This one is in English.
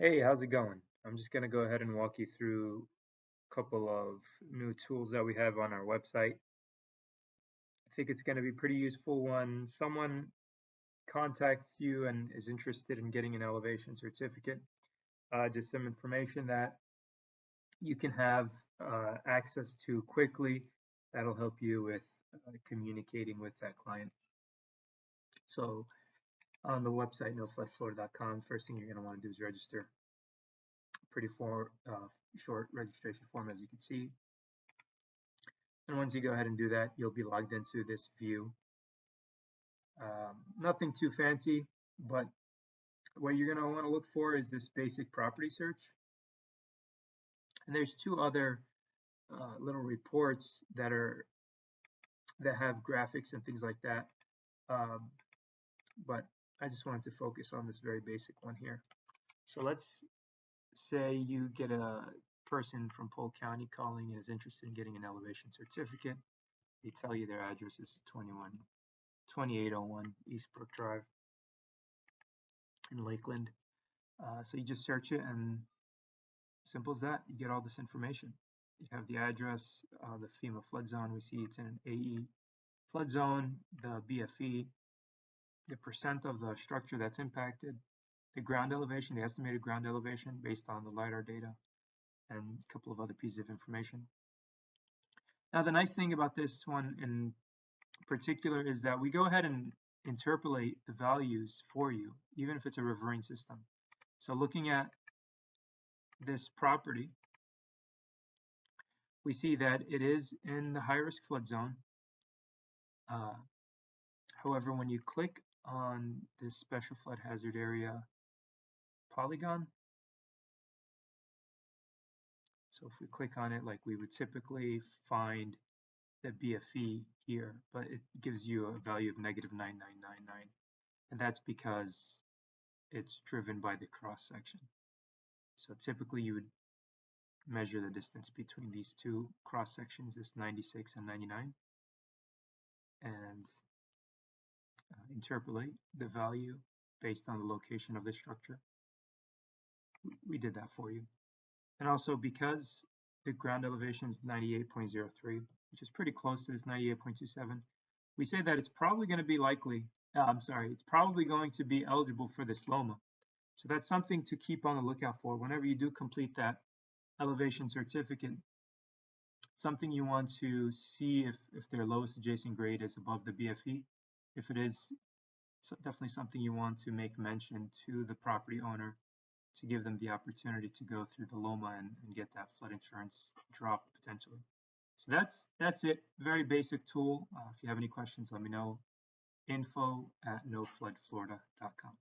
Hey, how's it going? I'm just going to go ahead and walk you through a couple of new tools that we have on our website. I think it's going to be pretty useful when someone contacts you and is interested in getting an elevation certificate. Just some information that you can have access to quickly that'll help you with communicating with that client. So on the website, nofloodflorida.com, first thing you're going to want to do is register. Pretty short registration form, as you can see. And once you go ahead and do that, you'll be logged into this view. Nothing too fancy, but what you're going to want to look for is this basic property search. And there's two other little reports that have graphics and things like that. But I just wanted to focus on this very basic one here. So let's say you get a person from Polk County calling and is interested in getting an elevation certificate. They tell you their address is 2801 Eastbrook Drive in Lakeland. So you just search it, and simple as that, you get all this information. You have the address, the FEMA flood zone. We see it's in an AE flood zone, the BFE, the percent of the structure that's impacted, the ground elevation, the estimated ground elevation based on the LiDAR data, and a couple of other pieces of information. Now, the nice thing about this one in particular is that we go ahead and interpolate the values for you, even if it's a riverine system. So looking at this property, we see that it is in the high-risk flood zone. However, when you click on this special flood hazard area polygon, so if we click on it like we would typically find the BFE here, but it gives you a value of -9999, and that's because it's driven by the cross section. So typically you would measure the distance between these two cross sections, this 96 and 99, and interpolate the value based on the location of the structure. We did that for you. And also, because the ground elevation is 98.03, which is pretty close to this 98.27, we say that it's probably going to be it's probably going to be eligible for this LOMA. So that's something to keep on the lookout for whenever you do complete that elevation certificate. Something you want to see if their lowest adjacent grade is above the BFE. If it is, so definitely something you want to make mention to the property owner to give them the opportunity to go through the LOMA and get that flood insurance drop potentially. So that's it. Very basic tool. If you have any questions, let me know. info@nofloodflorida.com.